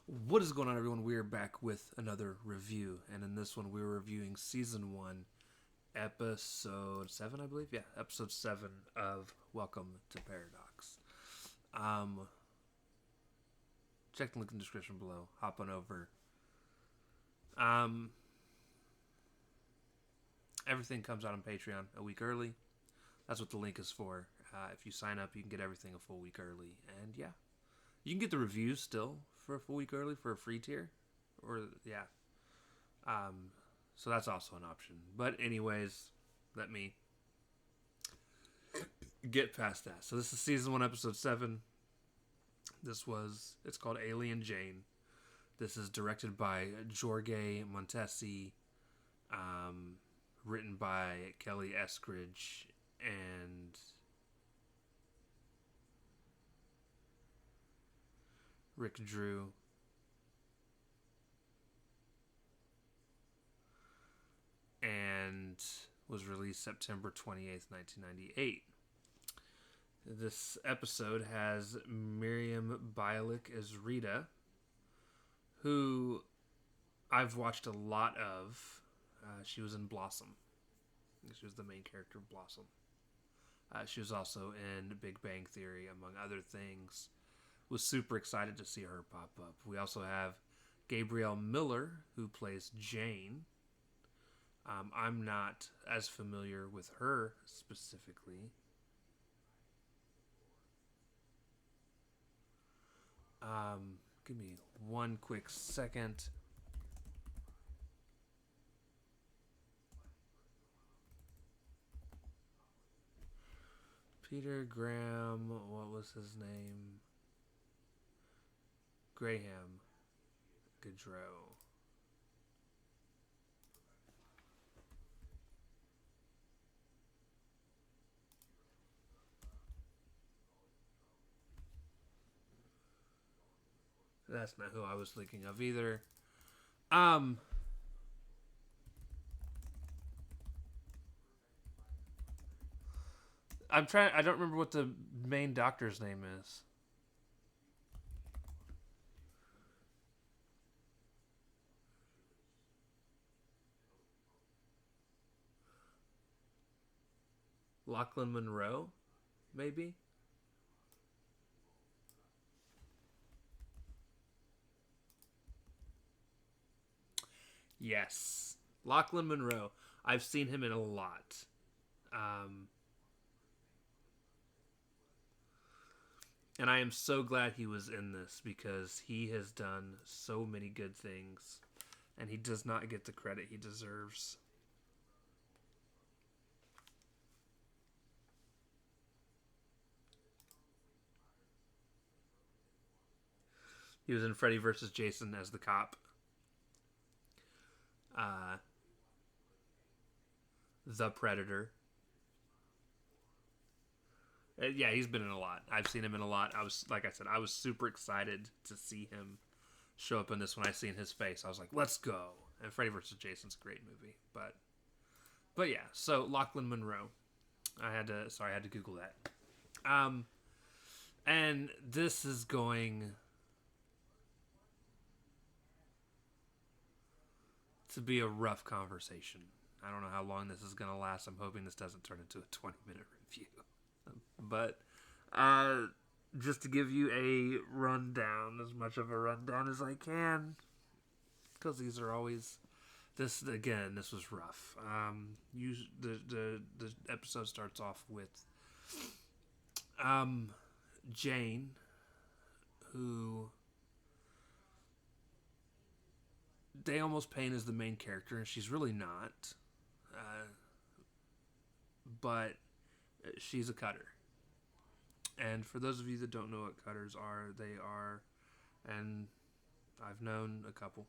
What is going on, everyone? We are back with another review, and in this one, we're reviewing season 1, episode 7, I believe. Yeah, episode 7 of Welcome to Paradox. Check the link in the description below. Hop on over. Um, Everything comes out on Patreon a week early. That's what the link is for. If you sign up, you can get everything a full week early, and yeah, you can get the reviews still for a full week early for a free tier, or yeah. So that's also an option. But anyways, let me get past that. So this is season 1, episode 7. It's called Alien Jane. This is directed by Jorge Montesi, written by Kelly Eskridge and Rick Drew. And was released September 28th, 1998. This episode has Miriam Bialik as Rita, who I've watched a lot of. She was in Blossom. She was the main character of Blossom. She was also in Big Bang Theory, among other things. Was super excited to see her pop up. We also have Gabrielle Miller, who plays Jane. I'm not as familiar with her specifically. Give me one quick second. Peter Graham, what was his name? Graham Gaudreau. That's not who I was thinking of either. I'm trying. I don't remember what the main doctor's name is. Lachlan Monroe, maybe. Yes, Lachlan Monroe. I've seen him in a lot. Um, and I am so glad he was in this because he has done so many good things, and he does not get the credit he deserves. He was in Freddy vs. Jason as the cop. Uh, the Predator. Yeah, he's been in a lot. I've seen him in a lot. Like I said, I was super excited to see him show up in this when I seen his face. I was like, let's go. And Freddy vs. Jason's a great movie. But yeah, so Lachlan Monroe. I had to Google that. Um, and this is going to be a rough conversation. I don't know how long this is going to last. I'm hoping this doesn't turn into a 20-minute review. But just to give you a rundown, as much of a rundown as I can, because these are always this again. This was rough. The episode starts off with Jane, who they almost paint as the main character, and she's really not. But she's a cutter. And for those of you that don't know what cutters are, they are, and I've known a couple,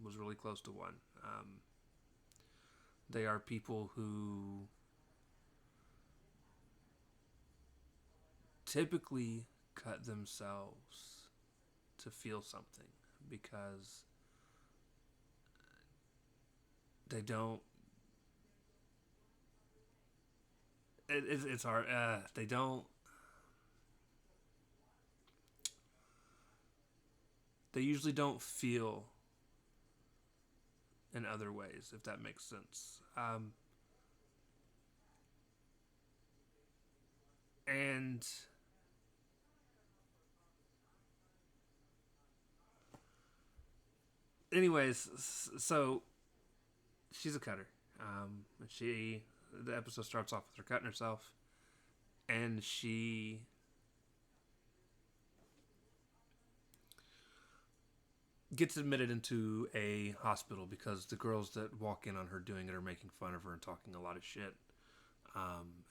was really close to one. They are people who typically cut themselves to feel something because they don't. It's hard. They don't. they usually don't feel in other ways, if that makes sense. And anyways, so she's a cutter. She the episode starts off with her cutting herself, and she gets admitted into a hospital because the girls that walk in on her doing it are making fun of her and talking a lot of shit.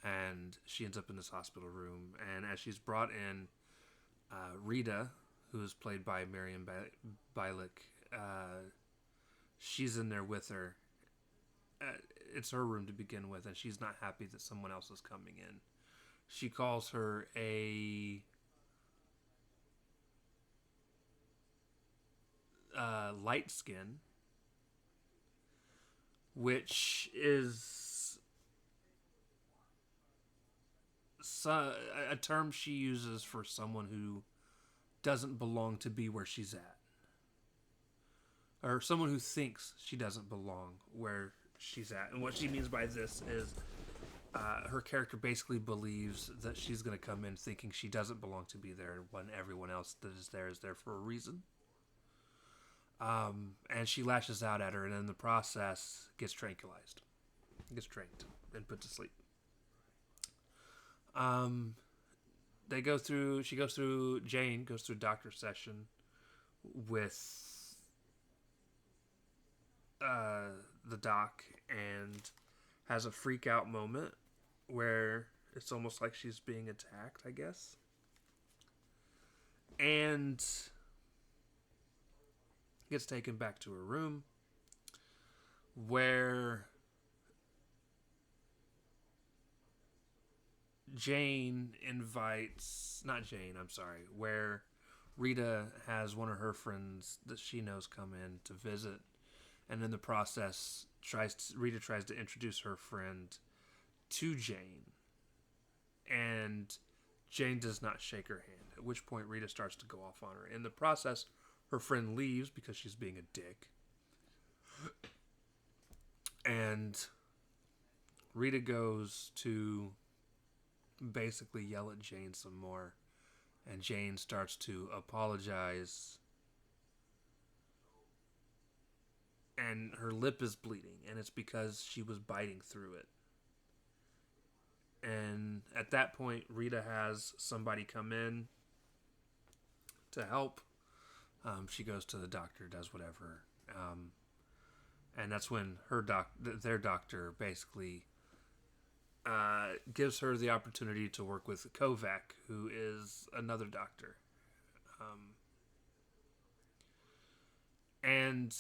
And she ends up in this hospital room. And as she's brought in, Rita, who is played by Miriam Bialik, she's in there with her. It's her room to begin with, and she's not happy that someone else is coming in. She calls her a light skin, which is a term she uses for someone who doesn't belong to be where she's at, or someone who thinks she doesn't belong where she's at. And what she means by this is her character basically believes that she's going to come in thinking she doesn't belong to be there when everyone else that is there for a reason. And she lashes out at her, and in the process gets tranquilized, gets tranked, and put to sleep. They go through. She goes through. Jane goes through doctor session with the doc, and has a freak out moment where it's almost like she's being attacked, I guess. And gets taken back to her room where where Rita has one of her friends that she knows come in to visit, and in the process Rita tries to introduce her friend to Jane, and Jane does not shake her hand, at which point Rita starts to go off on her. In the process, her friend leaves because she's being a dick, and Rita goes to basically yell at Jane some more, and Jane starts to apologize, and her lip is bleeding, and it's because she was biting through it. And at that point, Rita has somebody come in to help. She goes to the doctor, does whatever, and that's when their doctor basically gives her the opportunity to work with Kovac, who is another doctor, and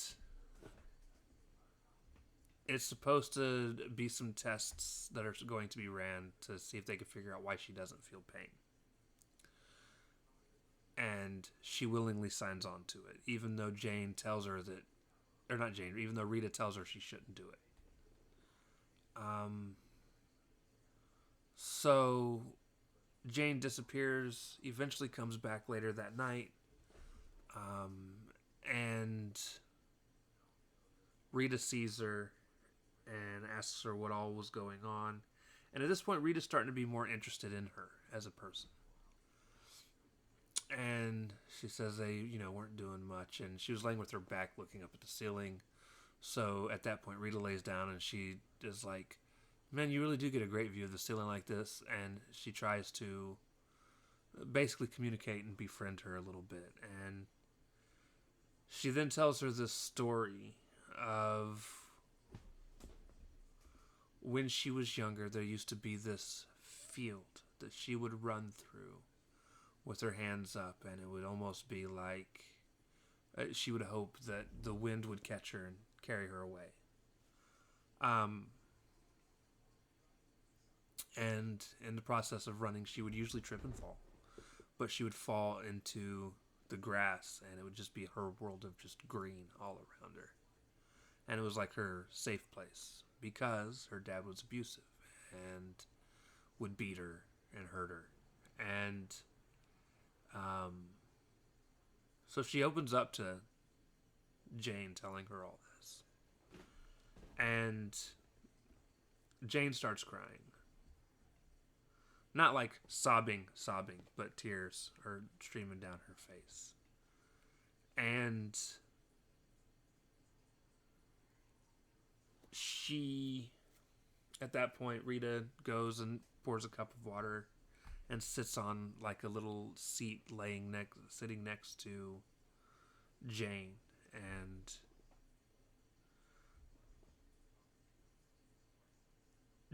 it's supposed to be some tests that are going to be ran to see if they can figure out why she doesn't feel pain. And she willingly signs on to it, even though Jane tells her that, or not Jane, even though Rita tells her she shouldn't do it. So Jane disappears, eventually comes back later that night, and Rita sees her and asks her what all was going on. And at this point, Rita's starting to be more interested in her as a person. And she says they, weren't doing much, and she was laying with her back looking up at the ceiling. So at that point, Rita lays down, and she is like, man, you really do get a great view of the ceiling like this. And she tries to basically communicate and befriend her a little bit. And she then tells her this story of when she was younger, there used to be this field that she would run through with her hands up, and it would almost be like she would hope that the wind would catch her and carry her away. And in the process of running, she would usually trip and fall, but she would fall into the grass, and it would just be her world of just green all around her. And it was like her safe place, because her dad was abusive and would beat her and hurt her. And So she opens up to Jane, telling her all this. And Jane starts crying. Not like sobbing, but tears are streaming down her face. And she, at that point, Rita goes and pours a cup of water and sits on like a little seat sitting next to Jane. And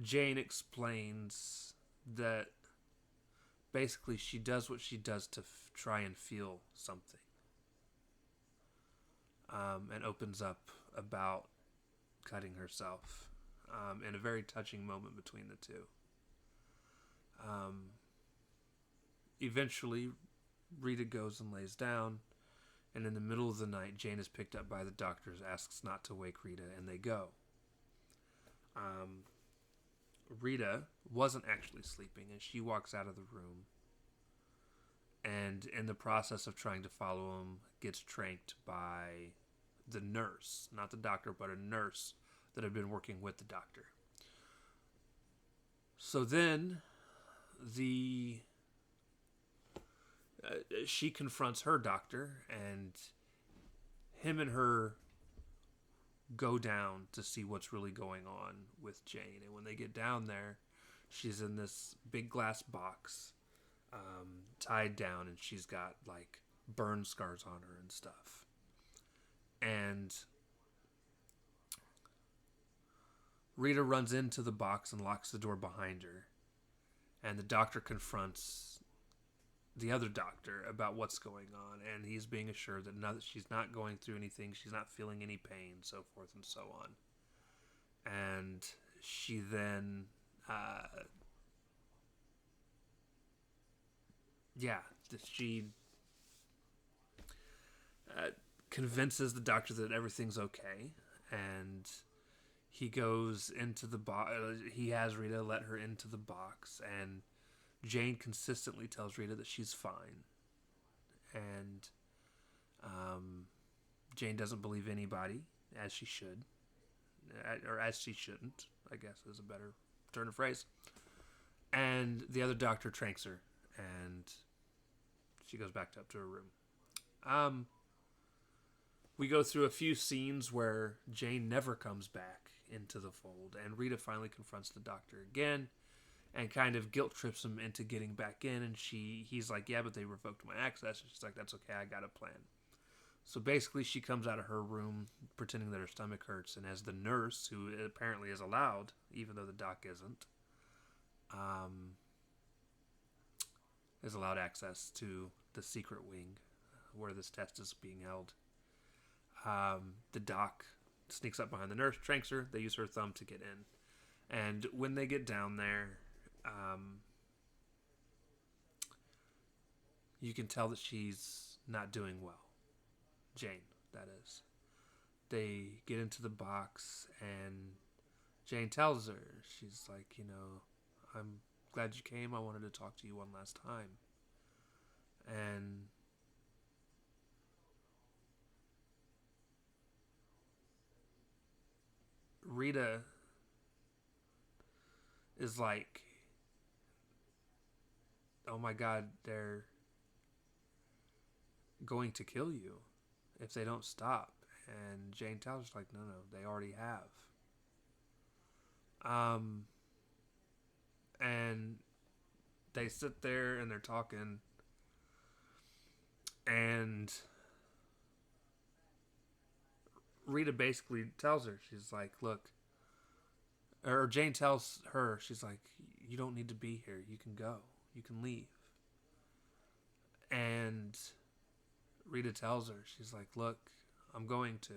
Jane explains that basically she does what she does to try and feel something, and opens up about cutting herself, in a very touching moment between the two. Eventually, Rita goes and lays down, and in the middle of the night, Jane is picked up by the doctors, asks not to wake Rita, and they go. Rita wasn't actually sleeping, and she walks out of the room, and in the process of trying to follow him, gets tranked by the nurse, not the doctor, but a nurse that had been working with the doctor. So then she confronts her doctor, and him and her go down to see what's really going on with Jane. And when they get down there, she's in this big glass box, tied down, and she's got like burn scars on her and stuff. And Rita runs into the box and locks the door behind her. And the doctor confronts the other doctor about what's going on, and he's being assured that she's not going through anything, she's not feeling any pain, so forth and so on. And she then, she convinces the doctor that everything's okay, and he goes into the box. He has Rita let her into the box, and Jane consistently tells Rita that she's fine. And Jane doesn't believe anybody, as she should. Or as she shouldn't, I guess is a better turn of phrase. And the other doctor tranks her, and she goes back up to her room. We go through a few scenes where Jane never comes back into the fold, and Rita finally confronts the doctor again and kind of guilt trips him into getting back in, and he's like, yeah, but they revoked my access. And she's like, that's okay, I got a plan. So basically she comes out of her room pretending that her stomach hurts, and as the nurse, who apparently is allowed, even though the doc isn't, is allowed access to the secret wing where this test is being held. The doc sneaks up behind the nurse, tranks her, they use her thumb to get in. And when they get down there, you can tell that she's not doing well. Jane, that is. They get into the box, and Jane tells her, she's like, I'm glad you came. I wanted to talk to you one last time. And Rita is like, oh my God, they're going to kill you if they don't stop. And Jane tells her, like, no, they already have. And they sit there and they're talking, and Rita basically tells her, she's like, look, or Jane tells her, she's like, you don't need to be here. You can go. You can leave. And Rita tells her, she's like, look, I'm going to,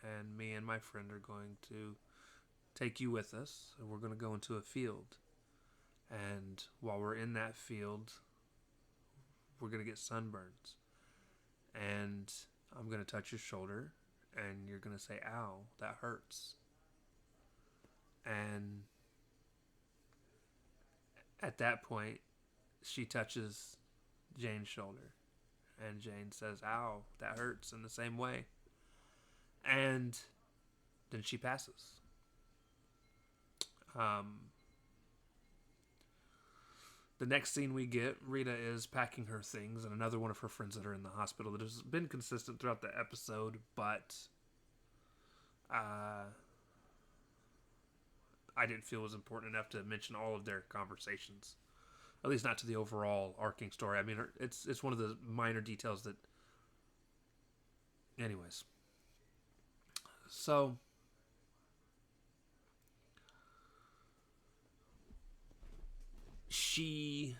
and me and my friend are going to take you with us, and we're going to go into a field. And while we're in that field, we're going to get sunburns. And I'm going to touch your shoulder, and you're going to say, ow, that hurts. And at that point, she touches Jane's shoulder, And Jane says, "Ow, that hurts," in the same way. And then she passes. The next scene we get, Rita is packing her things and another one of her friends that are in the hospital that has been consistent throughout the episode, but I didn't feel it was important enough to mention all of their conversations. At least not to the overall arcing story. I mean, it's one of the minor details that... Anyways. So... she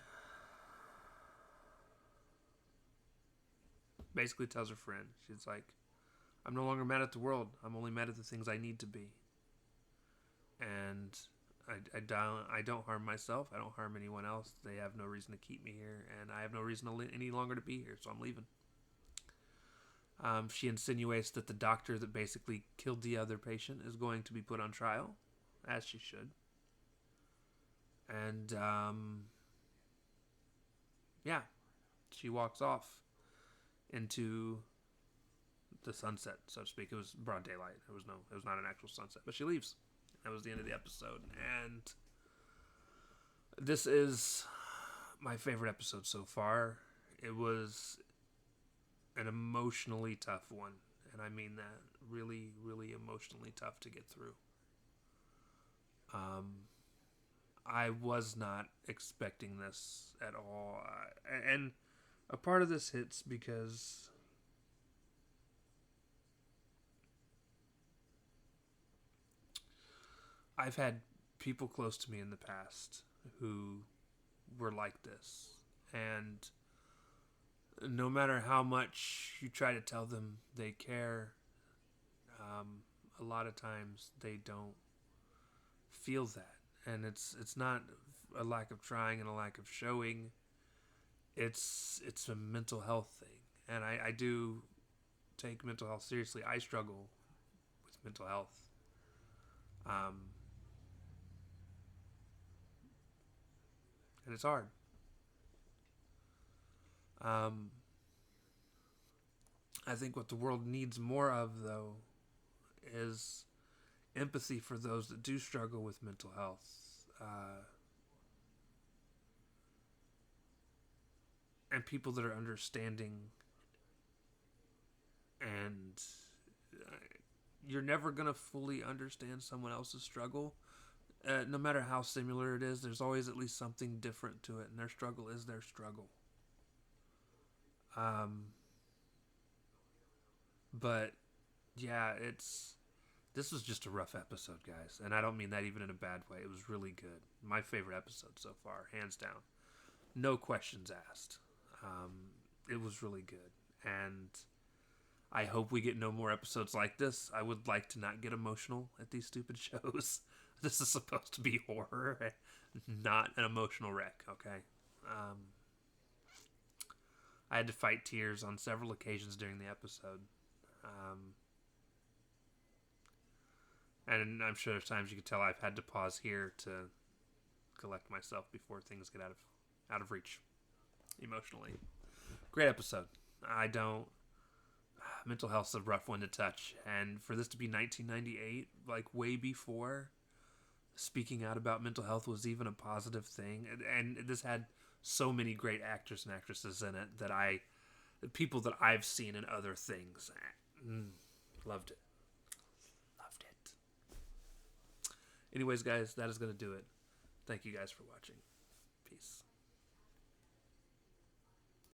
basically tells her friend, she's like, "I'm no longer mad at the world. I'm only mad at the things I need to be. And I don't harm myself. I don't harm anyone else. They have no reason to keep me here, and I have no reason any longer to be here, so I'm leaving." She insinuates that the doctor that basically killed the other patient is going to be put on trial, as she should. And, yeah, she walks off into the sunset, so to speak. It was broad daylight. It was not an actual sunset, but she leaves. That was the end of the episode. And this is my favorite episode so far. It was an emotionally tough one, and I mean that really, really emotionally tough to get through. I was not expecting this at all, and a part of this hits because I've had people close to me in the past who were like this, and no matter how much you try to tell them they care, a lot of times they don't feel that. And it's not a lack of trying and a lack of showing. It's a mental health thing, and I do take mental health seriously. I struggle with mental health. And it's hard. I think what the world needs more of, though, is empathy for those that do struggle with mental health. And people that are understanding. And you're never going to fully understand someone else's struggle. No matter how similar it is, there's always at least something different to it. And their struggle is their struggle. But, yeah, this was just a rough episode, guys. And I don't mean that even in a bad way. It was really good. My favorite episode so far, hands down. No questions asked. It was really good. And I hope we get no more episodes like this. I would like to not get emotional at these stupid shows. This is supposed to be horror, not an emotional wreck, okay? I had to fight tears on several occasions during the episode. And I'm sure there's times you can tell I've had to pause here to collect myself before things get out of reach emotionally. Great episode. Mental health's a rough one to touch, and for this to be 1998, like way before speaking out about mental health was even a positive thing, and this had so many great actors and actresses in it people that I've seen in other things. Loved it. Anyways, guys, that is going to do it. Thank you guys for watching.